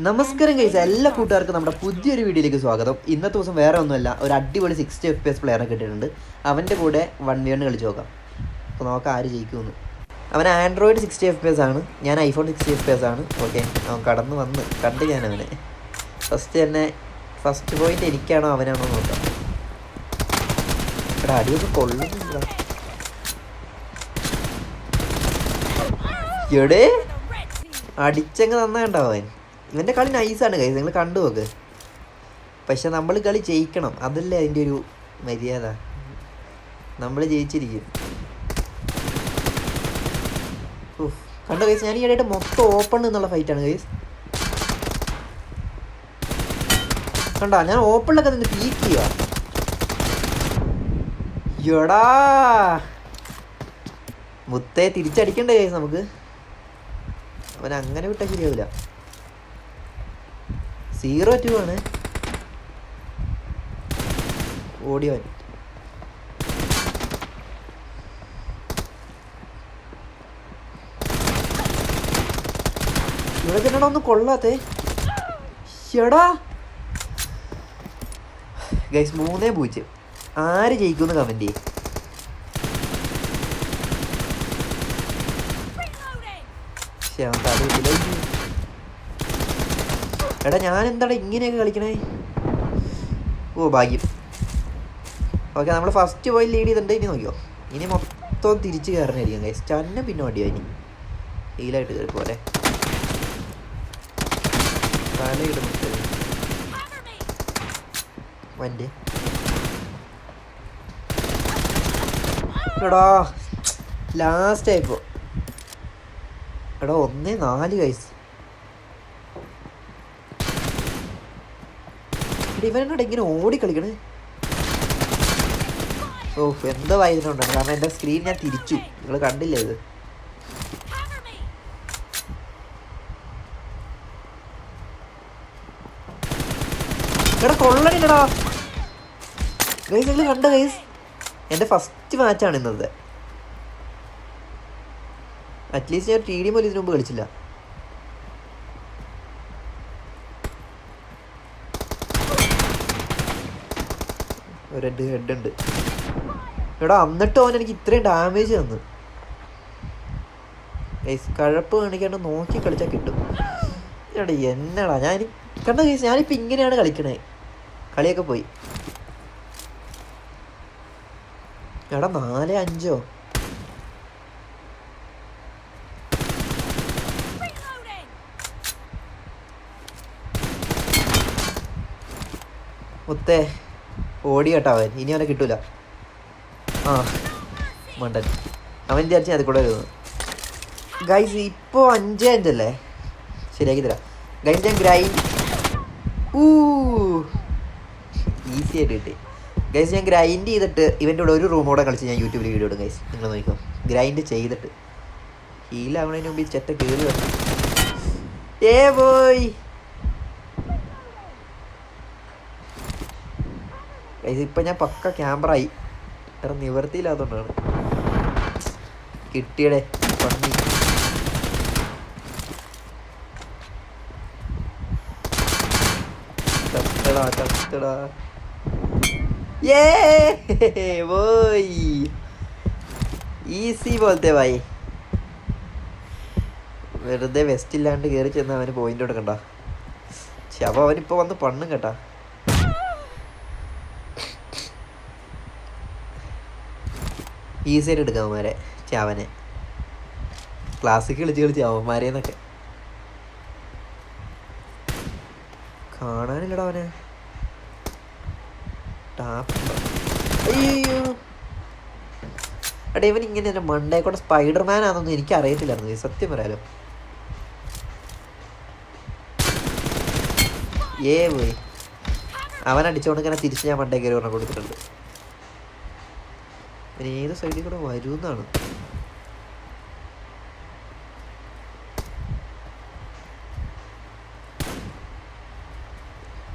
നമസ്കാരം ഗൈസ്, എല്ലാ കൂട്ടുകാർക്കും നമ്മുടെ പുതിയൊരു വീഡിയോയിലേക്ക് സ്വാഗതം. ഇന്നത്തെ ദിവസം വേറെ ഒന്നുമല്ല, ഒരു അടിപൊളി 60 FPS പ്ലെയറെ കിട്ടിയിട്ടുണ്ട്. അവൻ്റെ കൂടെ 1v1 കളിച്ച് നോക്കാം. അപ്പോൾ നോക്കാം ആര് ജയിക്കുമെന്ന്. അവൻ ആൻഡ്രോയിഡ് 60 FPS ആണ്, ഞാൻ ഐഫോൺ 60 FPS ആണ്. ഓക്കെ, അവൻ കടന്ന് വന്ന് കണ്ട് ഞാൻ അവനെ ഫസ്റ്റ് പോയിന്റ് എനിക്കാണോ അവനാണോ നോക്കാം. ഇവിടെ അടിയൊക്കെ കൊള്ളുന്നില്ല. എടേ അടിച്ചങ്ങ് നന്നായിണ്ടാവും അവൻ. ഇവൻ്റെ കളി നൈസാണ് കൈസ്, നിങ്ങൾ കണ്ടു നോക്ക്. പക്ഷെ നമ്മൾ കളി ജയിക്കണം, അതല്ലേ അതിൻ്റെ ഒരു മര്യാദ. നമ്മൾ ജയിച്ചിരിക്കും. കണ്ടോ കൈസ്, ഞാൻ ഈ ഇടയായിട്ട് മൊത്തം ഓപ്പൺ എന്നുള്ള ഫൈറ്റാണ് കൈസ്. കണ്ടോ, ഞാൻ ഓപ്പണിലൊക്കെ നിന്ന് പീക്ക് ചെയ്യുക. എടാ മുത്തേ തിരിച്ചടിക്കണ്ടേ കൈസ് നമുക്ക്. അവൻ അങ്ങനെ വിട്ടാൽ ശരിയാവില്ല. 0-2 ആണ്. ഓടിയവൻ ഇവിടെ തന്നെടാ ഒന്നും കൊള്ളാത്തേ. ഷെടാ ഗൈസ്, 3-0. ആര് ജയിക്കുമെന്ന് കമന്റ് ചെയ്യും. എടാ ഞാൻ എന്താണ് ഇങ്ങനെയൊക്കെ കളിക്കണേ. ഓ ഭാഗ്യം. ഓക്കെ, നമ്മൾ ഫസ്റ്റ് പോയി ലീഡ് ചെയ്തിട്ടുണ്ട്. ഇനി നോക്കിയോ, ഇനി മൊത്തം തിരിച്ച് കയറണായിരിക്കും ഗൈസ്. ചന്ന പിന്നെ വണ്ടിയോ ഇനി ഹീലായിട്ട് കയറി പോലെ തലയിടുന്നുണ്ട് വണ്ടി. എടാ ലാസ്റ്റ് ആയിപ്പോ. എടാ 1-4 ഗൈസ്. ഇവനെന്നോട് ഇങ്ങനെ ഓടി കളിക്കണേ. ഓ എന്താ വായതിനുണ്ടാണ്, കാരണം എൻ്റെ സ്ക്രീൻ ഞാൻ തിരിച്ചു. നിങ്ങൾ കണ്ടില്ലേ ഇത്. എടാ കൊള്ളണില്ലടാ ഗൈസ്. നിങ്ങൾ കണ്ട ഗൈസ്, എൻ്റെ ഫസ്റ്റ് മാച്ചാണ് ഇന്നത്തെ. അറ്റ്ലീസ്റ്റ് ഞാൻ TD പോലും ഇതിനു മുമ്പ് കളിച്ചില്ല. റെഡ് ഹെഡ് ഉണ്ട്. എടാ എന്നിട്ട് അവൻ എനിക്ക് ഇത്രയും ഡാമേജ് തന്നു ഗൈസ്. കഴപ്പ് കാണിക്കാണ്ട് നോക്കി കളിച്ചാൽ കിട്ടും. എടാ എന്നടാ ഞാൻ കണ്ട ഗൈസ്, ഞാനിപ്പോൾ ഇങ്ങനെയാണ് കളിക്കണേ. കളിയൊക്കെ പോയി. എടാ 4-5. മുത്തേ ഓടി കേട്ടോ അവൻ. ഇനി അവനെ കിട്ടൂല. ആ മണ്ടൻ. അവൻ വിചാരിച്ച അതിൽ കൂടെ വരുന്നു ഗൈസ്. ഇപ്പോൾ 5-5 അല്ലേ? ശരിയാക്കി തരാം ഗൈസ്. ഞാൻ ഗ്രൈൻഡ് ഈസി ആയിട്ട് കിട്ടി ഗൈസ്. ഞാൻ ഗ്രൈൻഡ് ചെയ്തിട്ട് ഇവൻ്റെ കൂടെ ഒരു റൂമോടെ കളിച്ച് ഞാൻ യൂട്യൂബിൽ വീഡിയോ ഇടും ഗൈസ്. നിങ്ങൾ നോക്കിക്കോ, ഗ്രൈൻഡ് ചെയ്തിട്ട്. ഹീലാവണതിന് മുമ്പ് ഈ ചെറ്റ കയറി വന്നു. പോയി ഇപ്പം ഞാൻ പക്ക ക്യാമറ ആയി. വേറെ നിവർത്തിയില്ലാത്തതുകൊണ്ടാണ്. കിട്ടിയടേ പന്നി. ചത്തടാ പോയി. ഈസി പോലത്തെ ഭായി. വെറുതെ വെസ്റ്റ് ഇല്ലാണ്ട് കയറി ചെന്ന് അവന് പോയിന്റ് കൊടുക്കണ്ട. അപ്പോൾ അവനിപ്പോൾ വന്ന് പണ്ണും കേട്ടാ. ഈസിയായിട്ട് എടുക്കാം അവന്മാരെ. ചാവനെ ക്ലാസ്സിക്ക് കളിച്ച് അവന്മാരെന്നൊക്കെ കാണാനില്ലടാ അവനെ. അയ്യോ എടാ, ഇവൻ ഇങ്ങനെ എൻ്റെ മണ്ടേക്കൂടെ സ്പൈഡർമാൻ ആണെന്നൊന്നും എനിക്ക് അറിയത്തില്ലായിരുന്നു സത്യം പറയാലോ. പോയി അവൻ അടിച്ചോണ്ട് ഇങ്ങനെ തിരിച്ച് ഞാൻ മണ്ടേ കയറി പറഞ്ഞ കൊടുത്തിട്ടുണ്ട്. പിന്നെ ഏത് സൈഡിൽ കൂടെ വരുമെന്നാണ്.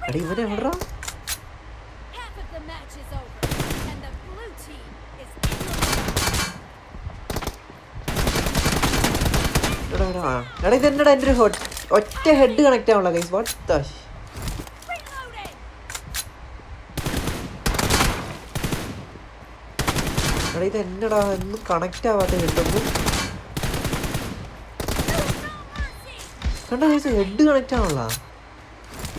എടാ ഇവനെവിടാ? എടാ ഇതെന്നടാ എൻ്റെ ഒരു ഒറ്റ ഹെഡ് കണക്റ്റ് ആവണല്ലോ ഗൈസ്. വാട്ട് ദ എടാ ഇത് എന്നടാ ഒന്നും കണക്റ്റ് ആവാത്ത ഹെഡൊന്നും. കണ്ട ഗൈസ് ഹെഡ് കണക്റ്റ് ആവണല്ലോ.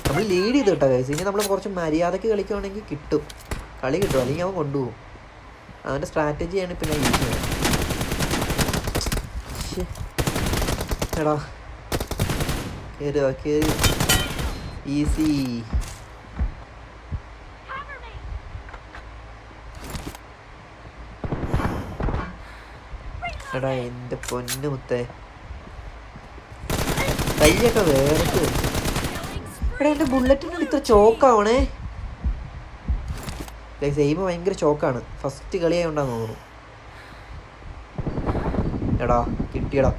നമ്മൾ ലീഡ് ചെയ്ത് കേട്ടോ ഗൈസ്. ഇനി നമ്മൾ കുറച്ച് മര്യാദയ്ക്ക് കളിക്കുകയാണെങ്കിൽ കളി കിട്ടും. അല്ലെങ്കിൽ അവൻ കൊണ്ടുപോകും. അവൻ്റെ സ്ട്രാറ്റജിയാണ് ഇപ്പം ഞാൻ യൂസ് ചെയ്യുന്നത്. എടാ കയറി ഈസി. എടാ എൻ്റെ പൊന്നു മുത്തേ കൈയൊക്കെ വേർത്ത്. എടാ എൻ്റെ ബുള്ളറ്റിനോട് ഇത്ര ചോക്കാവണേ. സെയിം ഭയങ്കര ചോക്കാണ്. ഫസ്റ്റ് കളിയായോണ്ടാന്ന് തോന്നുന്നു. എടാ കിട്ടിയടാ.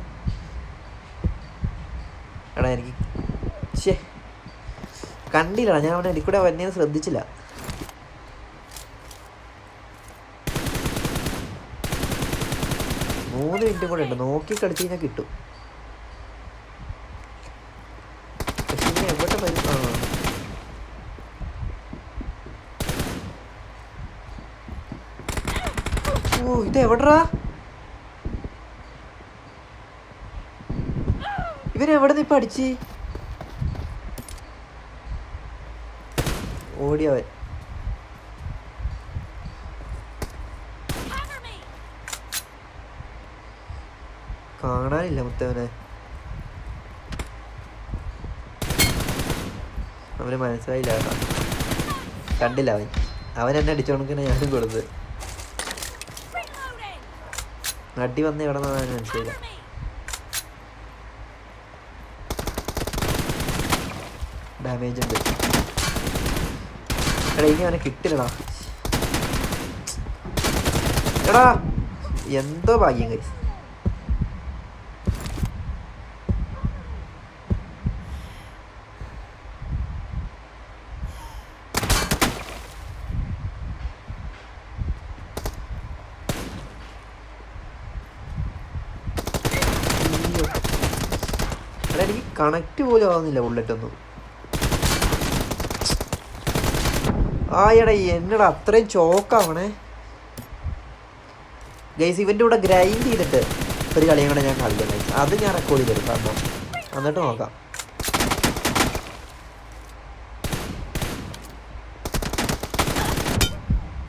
എടാ എനിക്ക് കണ്ടില്ലടാ. ഞാൻ അവനെ എനിക്കൂടെ വന്നേന്ന് ശ്രദ്ധിച്ചില്ല. മൂന്ന് മിനിറ്റും കൂടെ ഉണ്ട്. നോക്കി കളിച്ച് കഴിഞ്ഞാൽ കിട്ടും. പക്ഷെ ഇനി എവിടെ വരും? ഓ ഇത് എവിടെടാ? ഇവനെവിടെ നിന്ന് ഇപ്പം അടിച്ച് ഓടിയവൻ. കാണാനില്ല മുത്തവനെ. അവന് മനസ്സിലായില്ല കേട്ടോ. കണ്ടില്ല അവൻ എന്നെ അടിച്ചോണക്കിനെ ഞാനും കൊടുത്ത്. അടി വന്ന് എവിടെ നിന്നാണ് മനസ്സിലായില്ല. ഡാമേജ് ഉണ്ട്. എടാ ഇനി അവനെ കിട്ടില്ലടാ. എടാ എന്തോ ഭാഗ്യം കഴിച്ചു. എടാ എനിക്ക് കണക്റ്റ് പോലും ആവുന്നില്ല ബുള്ളറ്റൊന്നും. എടാ എന്നടാ അത്രയും ചോക്കാവണേ ഗൈസ്. ഇവൻ്റെ കൂടെ ഗ്രൈൻഡ് ചെയ്തിട്ട് ഒരു കളിയും കൂടെ ഞാൻ കളിക്കാം ഗൈസ്. അത് ഞാൻ റെക്കോർഡ് ചെയ്ത് തരും കാരണം. എന്നിട്ട് നോക്കാം.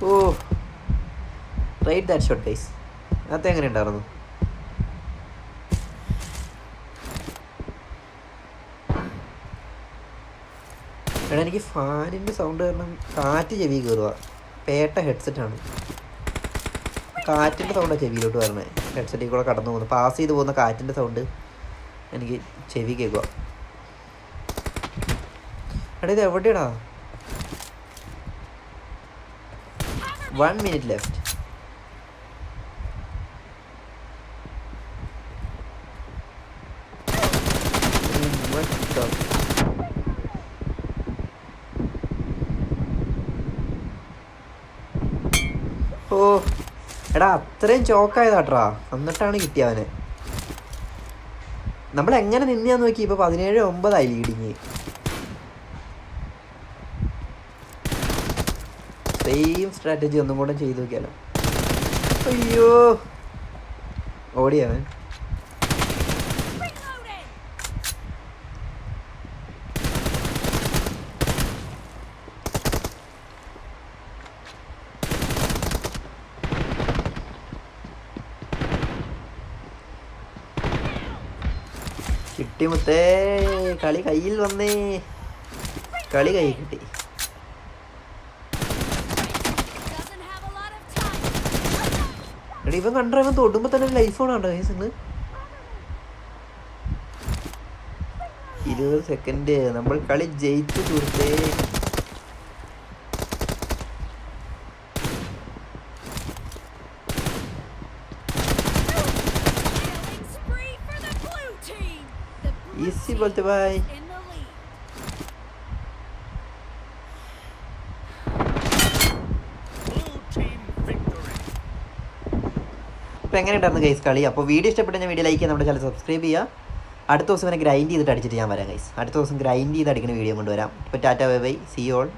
ഓ റൈറ്റ് ദാറ്റ് ഷോട്ട് ഗൈസ്. അത് എങ്ങനെ ഉണ്ടായിരുന്നു? എടാ എനിക്ക് ഫാനിൻ്റെ സൗണ്ട് കാരണം കാറ്റ് ചെവി കയറുക. പേട്ട ഹെഡ്സെറ്റാണ്. കാറ്റിൻ്റെ സൗണ്ടാണ് ചെവിയിലോട്ട് വരണേ. ഹെഡ്സെറ്റിൽ കൂടെ കടന്നു പോകുന്നു. പാസ് ചെയ്ത് പോകുന്ന കാറ്റിൻ്റെ സൗണ്ട് എനിക്ക് ചെവി കേൾക്കുക. എടാ ഇത് എവിടെയാടാ? 1 minute ലെഫ്റ്റ്. ഓ എടാ അത്രയും ചോക്കായതാട്രാ. എന്നിട്ടാണ് കിട്ടിയവനെ. നമ്മൾ എങ്ങനെ നിന്നെയാന്ന് നോക്കി. ഇപ്പൊ 17-9 ലീഡിങ്. സെയിം സ്ട്രാറ്റജി ഒന്നും കൂടെ ചെയ്ത് നോക്കിയാലോ. അയ്യോ ഓടിയവൻ. കിട്ടി മുത്തേ. കളി കയ്യിൽ വന്നേ. കളി കൈ കിട്ടി. എടാ ഇവൻ കണ്ട ഇവൻ തൊടുമ്പോ തന്നെ ലൈഫ് ഓണാണ്ടോ കേസ്. 20 സെക്കൻഡ്. നമ്മൾ കളി ജയിച്ചു സുഹൃത്തേ. ഈസി പോലത്തെ ബായ്. അപ്പോൾ എങ്ങനെ ഉണ്ടായിരുന്നു ഗൈസ് കളി? അപ്പോൾ വീഡിയോ ഇഷ്ടപ്പെട്ട വീഡിയോ ലൈക്ക് ചെയ്യുക. നമ്മുടെ ചാനൽ സബ്സ്ക്രൈബ് ചെയ്യുക. അടുത്ത ദിവസം ഇവനെ ഗ്രൈൻഡ് ചെയ്തിട്ട് അടിച്ചിട്ട് ഞാൻ വരാം ഗൈസ്. അടുത്ത ദിവസം ഗ്രൈൻഡ് ചെയ്ത് അടിക്കുന്ന വീഡിയോ കൊണ്ടുവരാം. ഇപ്പോൾ Tata bye bye, C all.